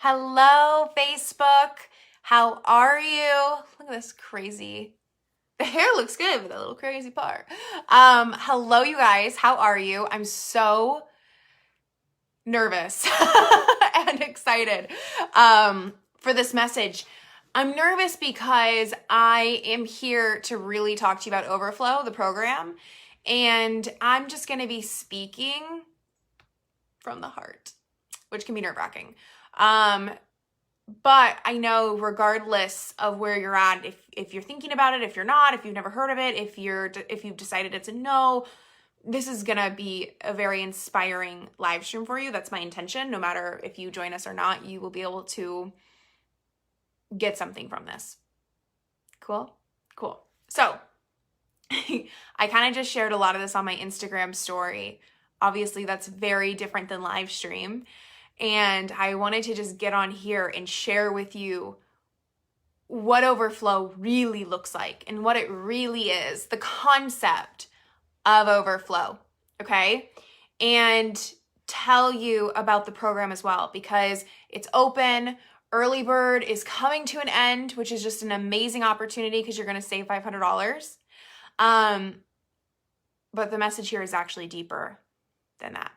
Hello, Facebook. How are you? Look at this crazy. The hair looks good with a little crazy part. Hello, you guys. How are you? I'm so nervous and excited for this message. I'm nervous because I am here to really talk to you about Overflow, the program, and I'm just going to be speaking from the heart, which can be nerve-wracking. But I know regardless of where you're at, if you're thinking about it, if you're not, if you've never heard of it, if you've decided it's a no, this is gonna be a very inspiring live stream for you. That's my intention. No matter if you join us or not, you will be able to get something from this. Cool? Cool. So I kind of just shared a lot of this on my Instagram story. Obviously, that's very different than live stream. And I wanted to just get on here and share with you what Overflow really looks like and what it really is, the concept of Overflow, okay? And tell you about the program as well because it's open. Early Bird is coming to an end, which is just an amazing opportunity because you're going to save $500. But the message here is actually deeper than that.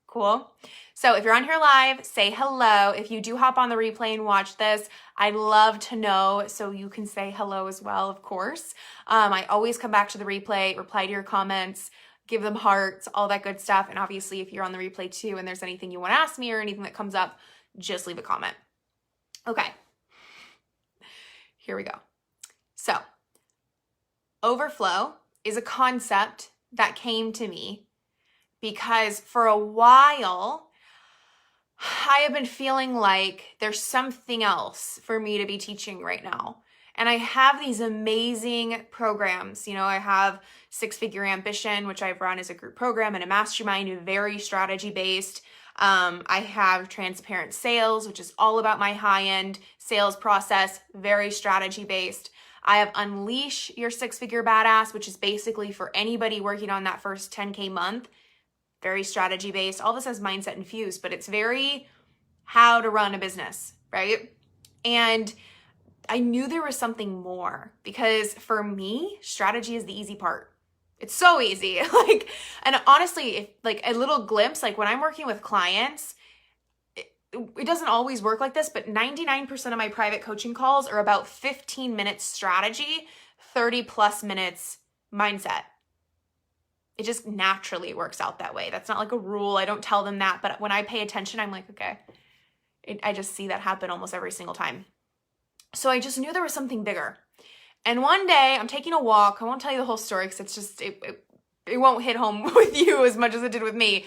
Cool. So if you're on here live, say hello. If you do hop on the replay and watch this, I'd love to know so you can say hello as well, of course. I always come back to the replay, reply to your comments, give them hearts, all that good stuff. And obviously, if you're on the replay too and there's anything you want to ask me or anything that comes up, just leave a comment. Okay. Here we go. So Overflow is a concept that came to me because for a while, I have been feeling like there's something else for me to be teaching right now. And I have these amazing programs. You know, I have Six Figure Ambition, which I've run as a group program and a mastermind, very strategy-based. I have Transparent Sales, which is all about my high-end sales process, very strategy-based. I have Unleash Your Six Figure Badass, which is basically for anybody working on that first 10K month. Very strategy based. All this has mindset infused, but it's very how to run a business, right? And I knew there was something more because for me, strategy is the easy part. It's so easy. And honestly, if like a little glimpse, like when I'm working with clients, it doesn't always work like this, but 99% of my private coaching calls are about 15 minutes strategy, 30 plus minutes mindset. It just naturally works out that way. That's not like a rule. I don't tell them that. But when I pay attention, I'm like, okay. I just see that happen almost every single time. So I just knew there was something bigger. And one day I'm taking a walk. I won't tell you the whole story because it's just, it won't hit home with you as much as it did with me.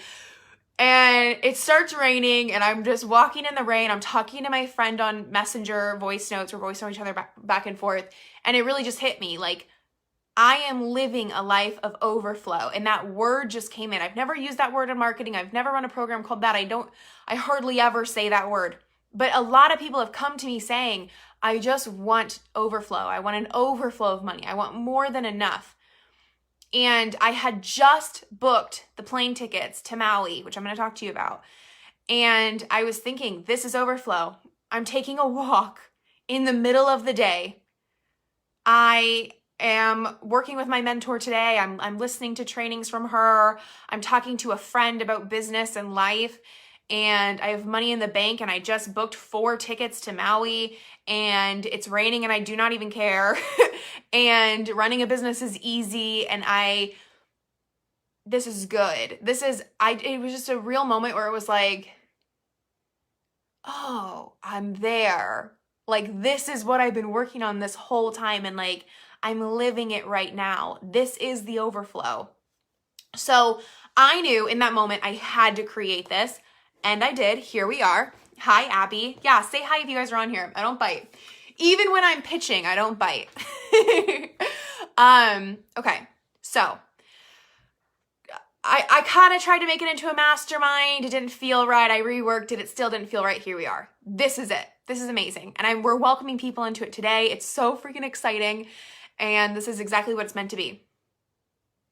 And it starts raining and I'm just walking in the rain. I'm talking to my friend on Messenger voice notes. We're voicing each other back and forth. And it really just hit me like, I am living a life of overflow. And that word just came in. I've never used that word in marketing. I've never run a program called that. I hardly ever say that word. But a lot of people have come to me saying, I just want overflow. I want an overflow of money. I want more than enough. And I had just booked the plane tickets to Maui, which I'm going to talk to you about. And I was thinking, this is overflow. I'm taking a walk in the middle of the day. I am working with my mentor today. I'm listening to trainings from her. I'm talking to a friend about business and life. And I have money in the bank and I just booked 4 tickets to Maui and it's raining and I do not even care. And running a business is easy and this is good. It was just a real moment where it was like, oh, I'm there. Like, this is what I've been working on this whole time. And like, I'm living it right now. This is the overflow. So I knew in that moment I had to create this. And I did. Here we are. Hi, Abby. Yeah, say hi if you guys are on here. I don't bite. Even when I'm pitching, I don't bite. Okay, so I kind of tried to make it into a mastermind. It didn't feel right. I reworked it. It still didn't feel right. Here we are. This is it. This is amazing. And we're welcoming people into it today. It's so freaking exciting. And this is exactly what it's meant to be.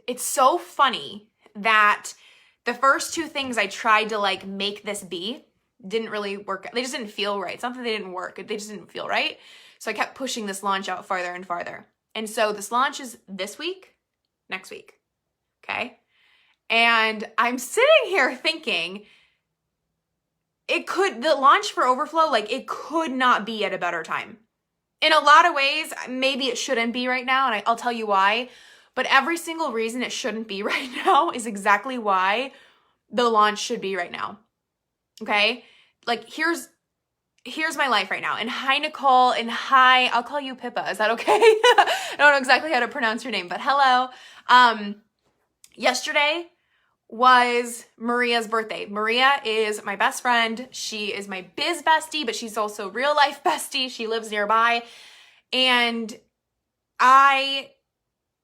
It's so funny that the first 2 things I tried to like make this be didn't really work. They just didn't feel right. It's not that they didn't work. They just didn't feel right. So I kept pushing this launch out farther and farther. And so this launch is this week, next week. Okay. And I'm sitting here thinking the launch for Overflow, like it could not be at a better time. In a lot of ways, maybe it shouldn't be right now. And I'll tell you why. But every single reason it shouldn't be right now is exactly why the launch should be right now. Okay? Like here's my life right now. And hi, Nicole, and hi, I'll call you Pippa. Is that okay? I don't know exactly how to pronounce your name, but hello. Yesterday was Maria's birthday. Maria is my best friend. She is my biz bestie, but she's also real life bestie. She lives nearby. And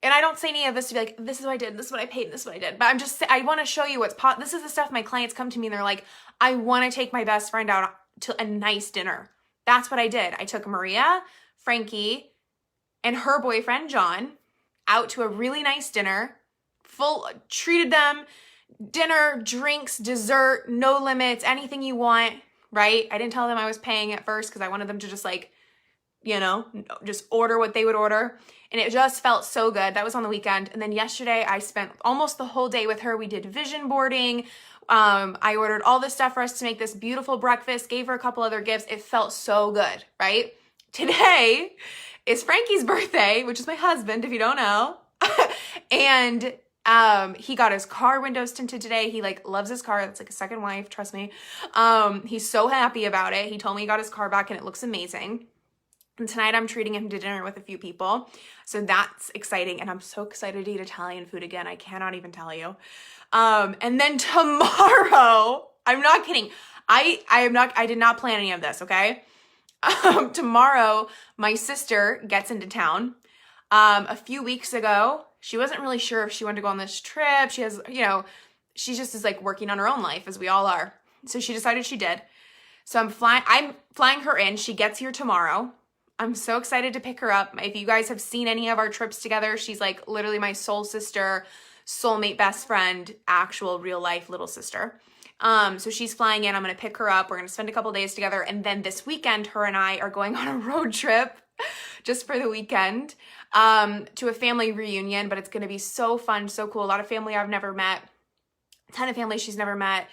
I don't say any of this to be like, this is what I did, this is what I paid, this is what I did. But I want to show you this is the stuff my clients come to me and they're like, I want to take my best friend out to a nice dinner. That's what I did. I took Maria, Frankie, and her boyfriend, John, out to a really nice dinner, treated them, dinner, drinks, dessert, no limits, anything you want, right? I didn't tell them I was paying at first because I wanted them to just like, just order what they would order. And it just felt so good. That was on the weekend. And then yesterday I spent almost the whole day with her. We did vision boarding. I ordered all this stuff for us to make this beautiful breakfast, gave her a couple other gifts. It felt so good, right? Today is Frankie's birthday, which is my husband, if you don't know. And he got his car windows tinted today. He like loves his car. That's like a second wife, trust me. He's so happy about it. He told me he got his car back and it looks amazing. And tonight I'm treating him to dinner with a few people. So that's exciting. And I'm so excited to eat Italian food again. I cannot even tell you. And then tomorrow, I'm not kidding. I did not plan any of this, okay? Tomorrow, my sister gets into town. A few weeks ago, she wasn't really sure if she wanted to go on this trip. She has, she just is like working on her own life as we all are. So she decided she did. So I'm flying her in. She gets here tomorrow. I'm so excited to pick her up. If you guys have seen any of our trips together, she's like literally my soul sister, soulmate best friend, actual real life little sister. So she's flying in. I'm going to pick her up. We're going to spend a couple days together. And then this weekend, her and I are going on a road trip just for the weekend to a family reunion. But it's going to be so fun, so cool. A lot of family I've never met. A ton of family she's never met.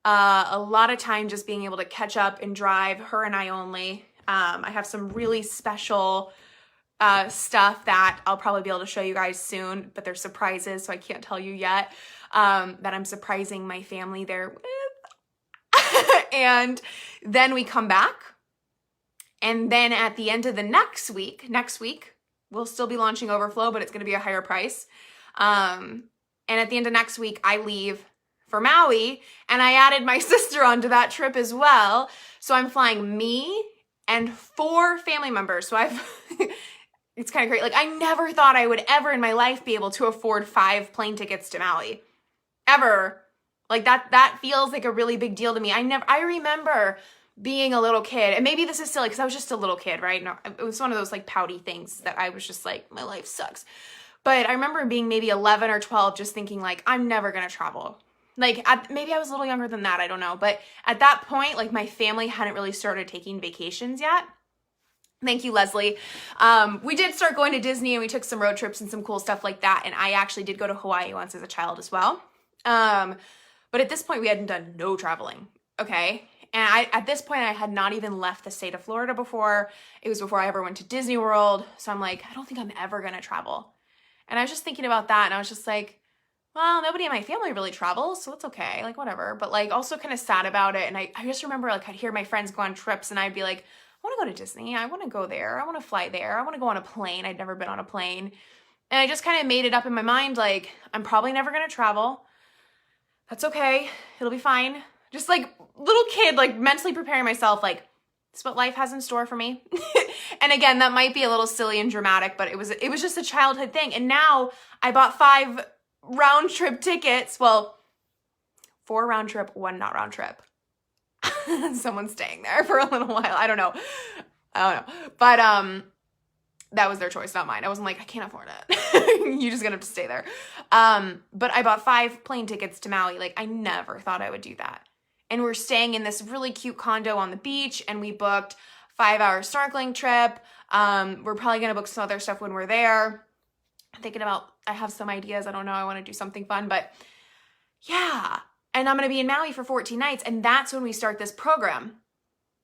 A lot of time just being able to catch up and drive, her and I only. I have some really special stuff that I'll probably be able to show you guys soon, but they're surprises, so I can't tell you yet, that I'm surprising my family there with. And then we come back, and then at the end of the next week, we'll still be launching Overflow, but it's going to be a higher price. And at the end of next week, I leave for Maui, and I added my sister onto that trip as well. So I'm flying me and 4 family members. So it's kind of great. Like I never thought I would ever in my life be able to afford 5 plane tickets to Maui. Ever. Like that feels like a really big deal to me. I remember being a little kid, and maybe this is silly because I was just a little kid, right? No, it was one of those like pouty things that I was just like, my life sucks. But I remember being maybe 11 or 12 just thinking like, I'm never going to travel. Like maybe I was a little younger than that, I don't know. But at that point, like my family hadn't really started taking vacations yet. Thank you, Leslie. We did start going to Disney and we took some road trips and some cool stuff like that. And I actually did go to Hawaii once as a child as well. But at this point, we hadn't done no traveling, okay? And at this point, I had not even left the state of Florida before. It was before I ever went to Disney World. So I'm like, I don't think I'm ever going to travel. And I was just thinking about that and I was just like, well, nobody in my family really travels, so it's okay, like whatever. But like also kind of sad about it. And I just remember like I'd hear my friends go on trips and I'd be like, I want to go to Disney. I want to go there. I want to fly there. I want to go on a plane. I'd never been on a plane. And I just kind of made it up in my mind, like I'm probably never going to travel. That's okay. It'll be fine. Just like little kid, like mentally preparing myself, like it's what life has in store for me. And again, that might be a little silly and dramatic, but it was just a childhood thing. And now I bought 5 round trip tickets. Well, 4 round trip, 1 not round trip. Someone's staying there for a little while. I don't know. But that was their choice, not mine. I wasn't like, I can't afford it. You're just gonna have to stay there. But I bought 5 plane tickets to Maui. Like I never thought I would do that. and we're staying in this really cute condo on the beach, and we booked 5-hour snorkeling trip. We're probably going to book some other stuff when we're there. I'm thinking about, I have some ideas. I don't know. I want to do something fun, but yeah. And I'm going to be in Maui for 14 nights. And that's when we start this program,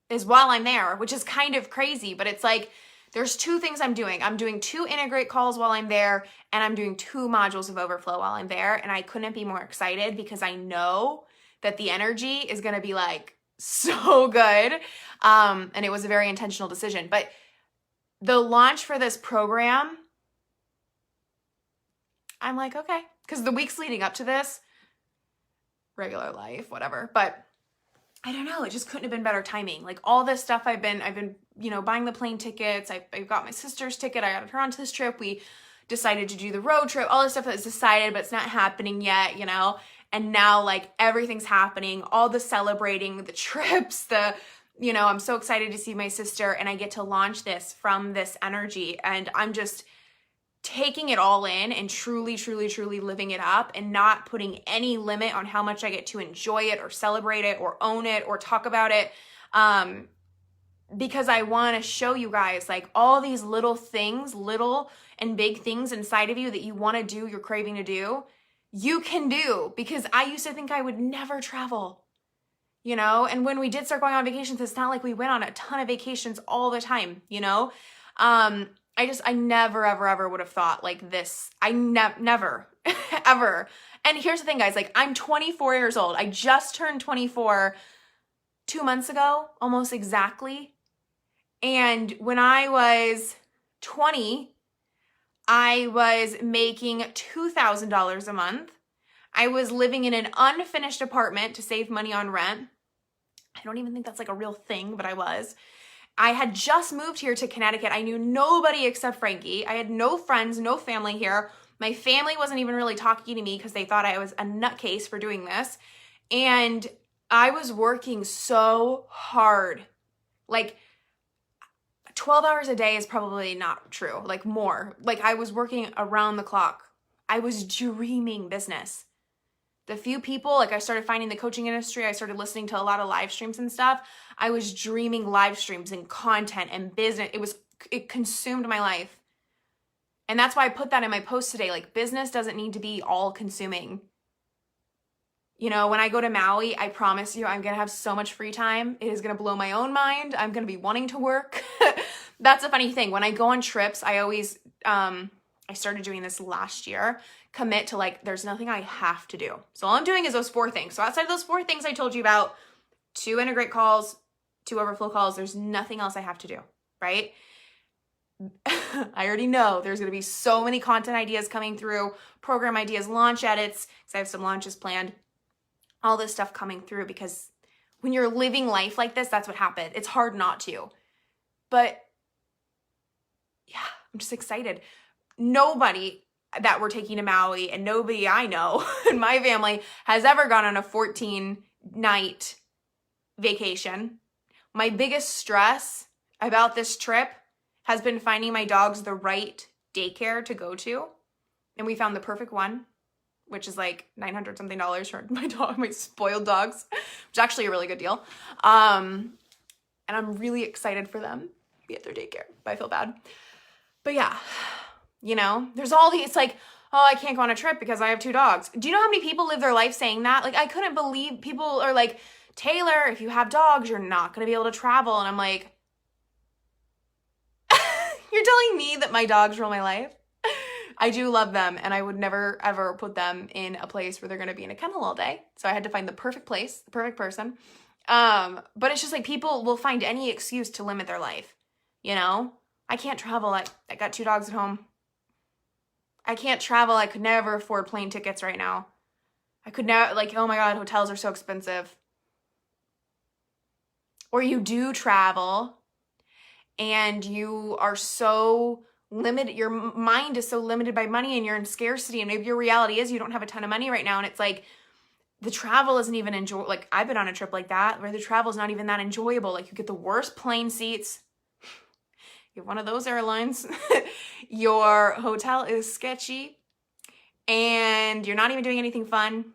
is while I'm there, which is kind of crazy, but it's like, there's 2 things I'm doing. I'm doing 2 integrate calls while I'm there, and I'm doing 2 modules of Overflow while I'm there. And I couldn't be more excited because I know that the energy is going to be like so good. And it was a very intentional decision. But the launch for this program, I'm like, okay. Because the weeks leading up to this, regular life, whatever. But I don't know, it just couldn't have been better timing. Like all this stuff I've been, buying the plane tickets. I've got my sister's ticket. I got her onto this trip. We decided to do the road trip, all this stuff that's decided, but it's not happening yet, And now like everything's happening, all the celebrating, the trips, I'm so excited to see my sister, and I get to launch this from this energy. And I'm just taking it all in and truly, truly, truly living it up, and not putting any limit on how much I get to enjoy it or celebrate it or own it or talk about it. Because I want to show you guys like all these little things, little and big things inside of you that you want to do, you're craving to do, you can do. Because I used to think I would never travel, and when we did start going on vacations, it's not like we went on a ton of vacations all the time, I never, ever, ever would have thought like this. Never, ever. And here's the thing, guys, like I'm 24 years old. I just turned 24 2 months ago, almost exactly. And when I was 20, I was making $2,000 a month. I was living in an unfinished apartment to save money on rent. I don't even think that's like a real thing, but I was. I had just moved here to Connecticut. I knew nobody except Frankie. I had no friends, no family here. My family wasn't even really talking to me because they thought I was a nutcase for doing this. And I was working so hard. Like 12 hours a day is probably not true, like more. Like I was working around the clock. I was dreaming business. The few people, like I started finding the coaching industry, I started listening to a lot of live streams and stuff. I was dreaming live streams and content and business. It consumed my life. And that's why I put that in my post today. Like business doesn't need to be all consuming. When I go to Maui, I promise you, I'm going to have so much free time. It is going to blow my own mind. I'm going to be wanting to work. That's a funny thing. When I go on trips, I always, I started doing this last year, commit to like, there's nothing I have to do. So all I'm doing is those 4 things. So outside of those 4 things I told you about, 2 integrate calls, 2 overflow calls, there's nothing else I have to do, right? I already know there's going to be so many content ideas coming through, program ideas, launch edits, because I have some launches planned, all this stuff coming through, because when you're living life like this, that's what happened. It's hard not to. But yeah, I'm just excited. Nobody that we're taking to Maui, and nobody I know in my family has ever gone on a 14-night vacation. My biggest stress about this trip has been finding my dogs the right daycare to go to. And we found the perfect one, which is like $900 something for my spoiled dogs, which is actually a really good deal. And I'm really excited for them to be at their daycare, but I feel bad. But yeah, there's all these like, oh, I can't go on a trip because I have 2 dogs. Do you know how many people live their life saying that? Like, I couldn't believe people are like, Taylor, if you have dogs, you're not going to be able to travel. And I'm like, you're telling me that my dogs rule my life? I do love them, and I would never, ever put them in a place where they're going to be in a kennel all day. So I had to find the perfect place, the perfect person. But it's just like people will find any excuse to limit their life. I can't travel. I got 2 dogs at home. I can't travel. I could never afford plane tickets right now. I could never, like, oh my God, hotels are so expensive. Or you do travel and you are so limited, your mind is so limited by money, and you're in scarcity, and maybe your reality is you don't have a ton of money right now, and it's like the travel isn't even enjoyable. Like I've been on a trip like that where the travel is not even that enjoyable. Like you get the worst plane seats. You have one of those airlines. Your hotel is sketchy, and you're not even doing anything fun.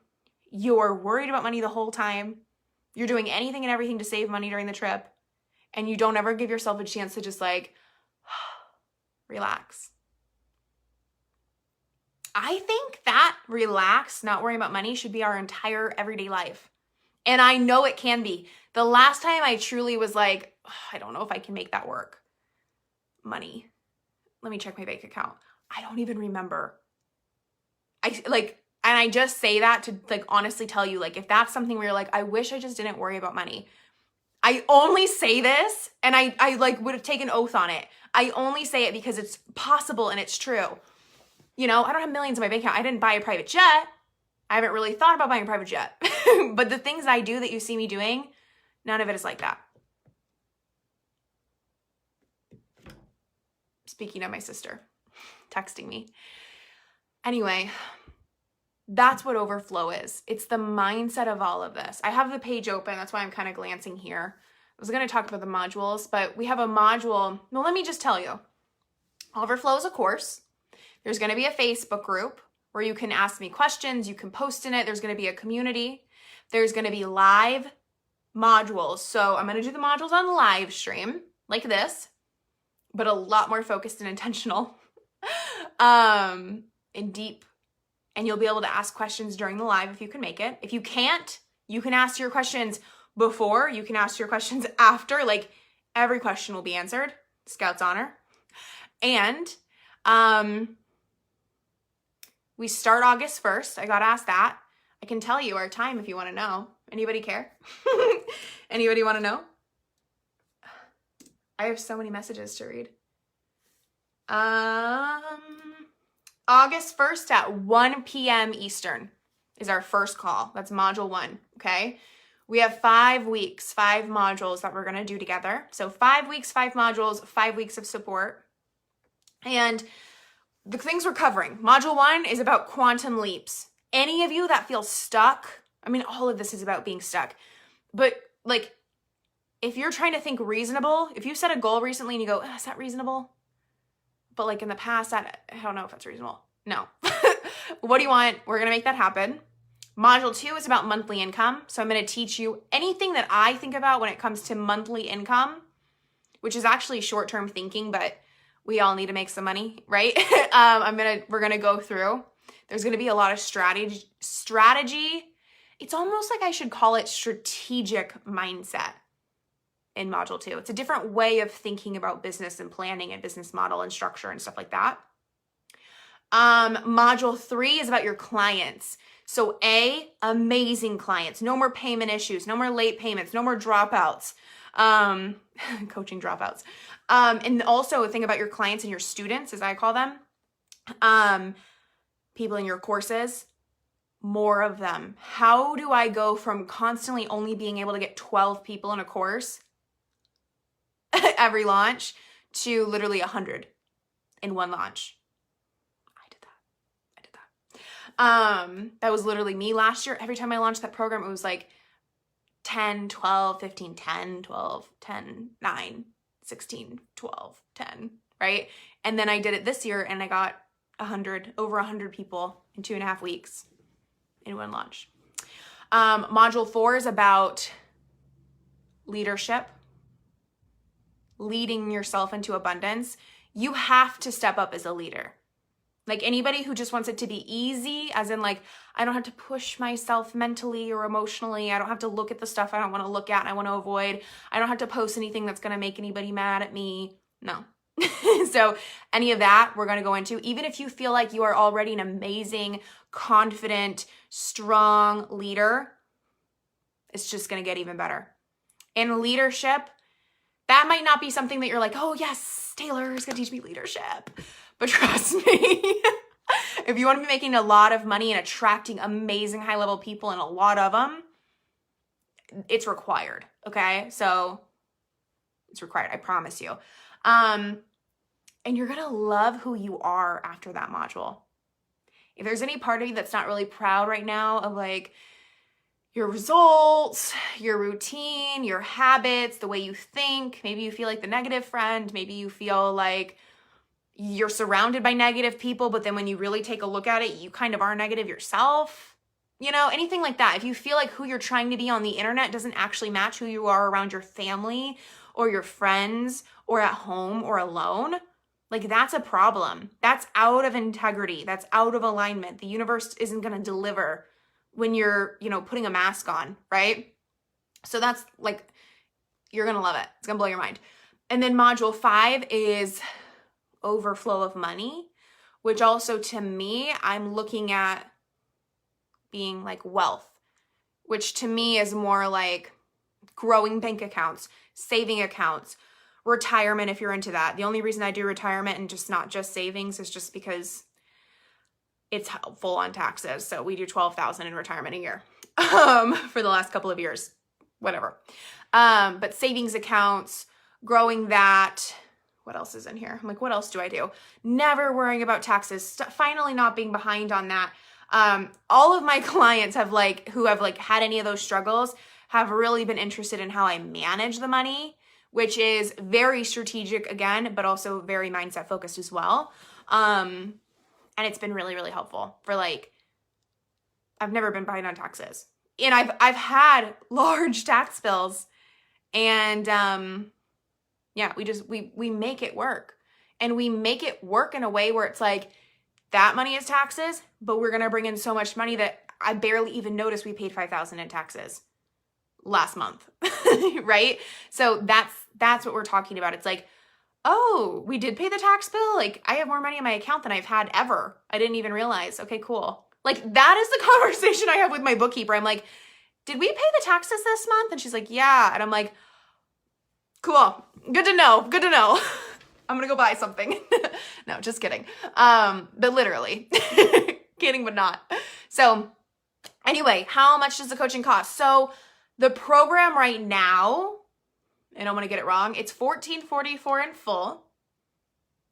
You're worried about money the whole time. You're doing anything and everything to save money during the trip, and you don't ever give yourself a chance to just like relax. I think that relax, not worrying about money should be our entire everyday life. And I know it can be. The last time I truly was like, I don't know if I can make that work. Money. Let me check my bank account. I don't even remember. And I just say that to like honestly tell you, like, if that's something where you're like, I wish I just didn't worry about money. I only say this, and I like would have taken oath on it. I only say it because it's possible and it's true. You know, I don't have millions in my bank account. I didn't buy a private jet. I haven't really thought about buying a private jet. But the things I do that you see me doing, none of it is like that. Speaking of my sister texting me. Anyway, that's what Overflow is. It's the mindset of all of this. I have the page open. That's why I'm kind of glancing here. I was going to talk about the modules, but we have a module. Well, let me just tell you. Overflow is a course. There's going to be a Facebook group where you can ask me questions. You can post in it. There's going to be a community. There's going to be live modules. So I'm going to do the modules on live stream like this, but a lot more focused and intentional and deep. And you'll be able to ask questions during the live if you can make it. If you can't, you can ask your questions before. You can ask your questions after. Like, every question will be answered. Scout's honor. And we start August 1st. I got asked that. I can tell you our time if you want to know. Anybody care? Anybody want to know? I have so many messages to read. August 1st at 1 p.m. Eastern is our first call. That's module 1, okay? We have 5 weeks, 5 modules that we're going to do together. So 5 weeks, 5 modules, 5 weeks of support. And the things we're covering. Module 1 is about quantum leaps. Any of you that feel stuck, I mean, all of this is about being stuck. But like, if you're trying to think reasonable, if you set a goal recently and you go, is that reasonable? But like in the past, I don't know if that's reasonable. No. What do you want? We're going to make that happen. Module 2 is about monthly income. So I'm going to teach you anything that I think about when it comes to monthly income, which is actually short-term thinking, but we all need to make some money, right? We're going to go through. There's going to be a lot of strategy. It's almost like I should call it strategic mindset in module 2. It's a different way of thinking about business and planning and business model and structure and stuff like that. Module 3 is about your clients. So amazing clients, no more payment issues, no more late payments, no more dropouts, coaching dropouts. And also think about your clients and your students, as I call them, people in your courses, more of them. How do I go from constantly only being able to get 12 people in a course every launch to literally 100 in one launch? I did that. That was literally me last year. Every time I launched that program, it was like 10, 12, 15, 10, 12, 10, 9, 16, 12, 10, right? And then I did it this year and I got over 100 people in 2.5 weeks in one launch. Module 4 is about leadership, leading yourself into abundance. You have to step up as a leader. Like anybody who just wants it to be easy, as in like, I don't have to push myself mentally or emotionally. I don't have to look at the stuff I don't want to look at and I want to avoid. I don't have to post anything that's going to make anybody mad at me. No. So any of that we're going to go into. Even if you feel like you are already an amazing, confident, strong leader, it's just going to get even better. In leadership, that might not be something that you're like, oh yes, Taylor is going to teach me leadership. But trust me, if you want to be making a lot of money and attracting amazing high-level people and a lot of them, it's required, okay? So it's required, I promise you. And you're going to love who you are after that module. If there's any part of you that's not really proud right now of like your results, your routine, your habits, the way you think, maybe you feel like the negative friend, maybe you feel like you're surrounded by negative people, but then when you really take a look at it, you kind of are negative yourself. anything like that. If you feel like who you're trying to be on the internet doesn't actually match who you are around your family or your friends or at home or alone, like that's a problem. That's out of integrity. That's out of alignment. The universe isn't going to deliver when you're, putting a mask on, right? So that's like, you're going to love it. It's going to blow your mind. And then module 5 is overflow of money, which also to me, I'm looking at being like wealth, which to me is more like growing bank accounts, saving accounts, retirement if you're into that. The only reason I do retirement and just not just savings is just because it's helpful on taxes. So we do $12,000 in retirement a year for the last couple of years, whatever. But savings accounts, growing that. What else is in here? I'm like, what else do I do? Never worrying about taxes. Finally not being behind on that. All of my clients who have had any of those struggles have really been interested in how I manage the money, which is very strategic again, but also very mindset focused as well. And it's been really, really helpful for I've never been behind on taxes, and I've had large tax bills, and yeah, we make it work, and we make it work in a way where it's like that money is taxes, but we're gonna bring in so much money that I barely even noticed we paid $5,000 in taxes last month, right? So that's what we're talking about. It's like, oh, we did pay the tax bill. Like I have more money in my account than I've had ever. I didn't even realize. Okay, cool. Like that is the conversation I have with my bookkeeper. I'm like, did we pay the taxes this month? And she's like, yeah. And I'm like, cool. Good to know. Good to know. I'm going to go buy something. No, just kidding. But literally kidding, but not. So anyway, how much does the coaching cost? So the program right now, I don't want to get it wrong, it's $1,444 in full.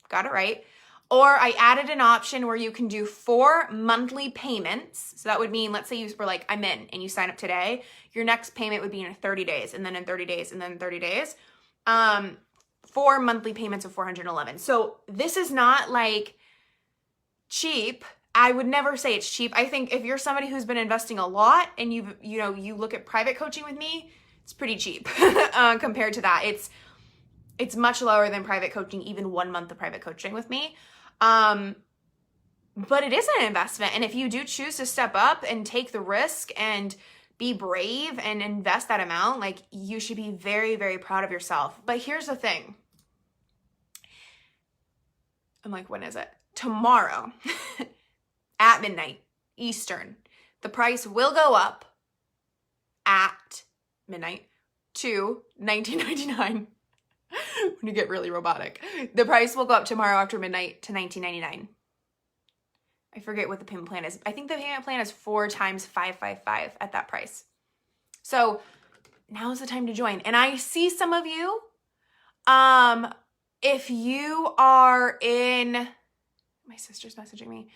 Got it right. Or I added an option where you can do 4 monthly payments. So that would mean, let's say you were like, I'm in, and you sign up today. Your next payment would be in 30 days, and then in 30 days, and then 30 days. 4 monthly payments of $411. So this is not cheap. I would never say it's cheap. I think if you're somebody who's been investing a lot and you look at private coaching with me, it's pretty cheap compared to that. It's much lower than private coaching, even 1 month of private coaching with me. But it is an investment. And if you do choose to step up and take the risk and be brave and invest that amount, you should be very, very proud of yourself. But here's the thing. I'm like, when is it? Tomorrow at midnight Eastern, the price will go up at midnight to $19.99. When you get really robotic, the price will go up tomorrow after midnight to $19.99. I forget what the payment plan is. I think the payment plan is 4 times $555 at that price. So now's the time to join. And I see some of you, if you are in, my sister's messaging me,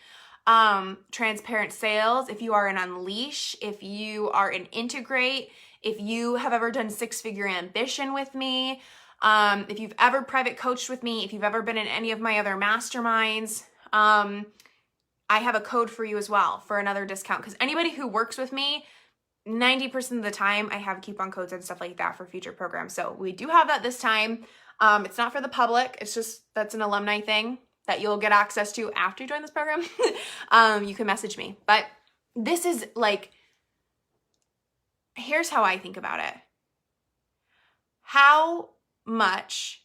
transparent sales, if you are in Unleash, if you are in Integrate, if you have ever done 6-figure ambition with me, if you've ever private coached with me, if you've ever been in any of my other masterminds, I have a code for you as well for another discount, because anybody who works with me, 90% of the time I have coupon codes and stuff like that for future programs. So we do have that this time. It's not for the public. It's just, that's an alumni thing that you'll get access to after you join this program. You can message me, but this is here's how I think about it. How much,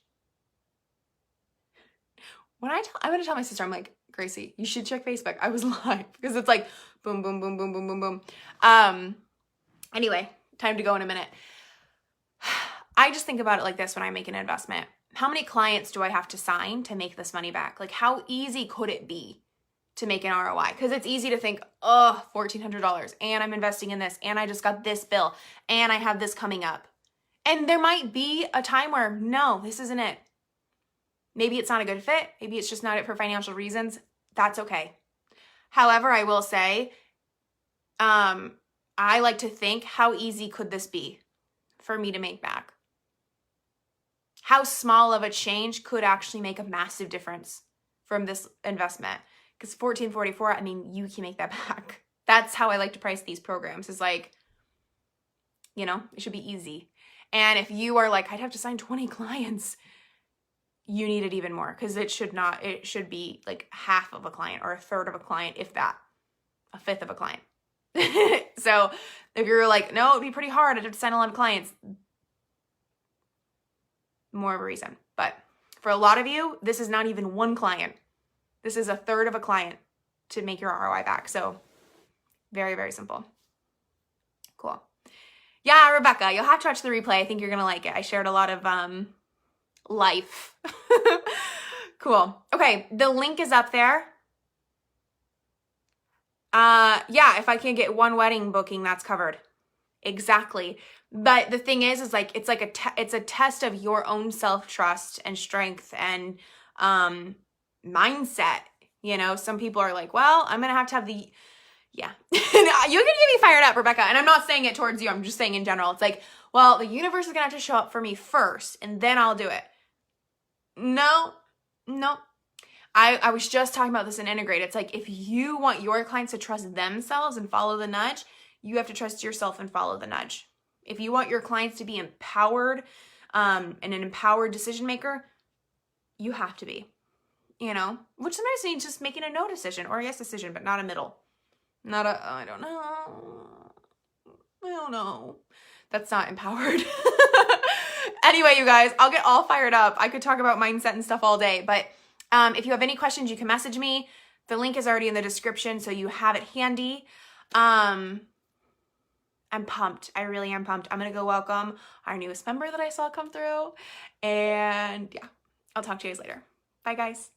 I'm going to tell my sister, I'm like, Gracie, you should check Facebook. I was live because it's boom, boom, boom, boom, boom, boom, boom. Anyway, time to go in a minute. I just think about it like this when I make an investment. How many clients do I have to sign to make this money back? How easy could it be to make an ROI? Because it's easy to think, oh, $1,400, and I'm investing in this, and I just got this bill, and I have this coming up. And there might be a time where, no, this isn't it. Maybe it's not a good fit. Maybe it's just not it for financial reasons. That's okay. However, I will say, I like to think, how easy could this be for me to make back? How small of a change could actually make a massive difference from this investment? Because $1,444, you can make that back. That's how I like to price these programs, is like, you know, it should be easy. And if you are like, I'd have to sign 20 clients, you need it even more, because it should be like half of a client or a third of a client, if that, a fifth of a client. So if you're like, no, it'd be pretty hard, I'd have to sign a lot of clients, more of a reason. But for a lot of you, this is not even one client. This is a third of a client to make your ROI back. So very, very simple. Cool. Yeah, Rebecca, you'll have to watch the replay. I think you're going to like it. I shared a lot of life. Cool. Okay, the link is up there. Yeah, if I can get one wedding booking, that's covered. Exactly. But the thing is like, it's like it's a test of your own self-trust and strength and mindset. You know, some people are like, well, I'm going to have the, yeah. You're going to get me fired up, Rebecca. And I'm not saying it towards you. I'm just saying in general. It's like, well, the universe is going to have to show up for me first and then I'll do it. No. I was just talking about this in Integrate. It's like, if you want your clients to trust themselves and follow the nudge, you have to trust yourself and follow the nudge. If you want your clients to be empowered and an empowered decision maker, you have to be, you know, which sometimes means just making a no decision or a yes decision, but not a middle. Not a, I don't know. That's not empowered. Anyway, you guys, I'll get all fired up. I could talk about mindset and stuff all day, but if you have any questions, you can message me. The link is already in the description, so you have it handy. I'm pumped. I really am pumped. I'm going to go welcome our newest member that I saw come through. And yeah, I'll talk to you guys later. Bye, guys.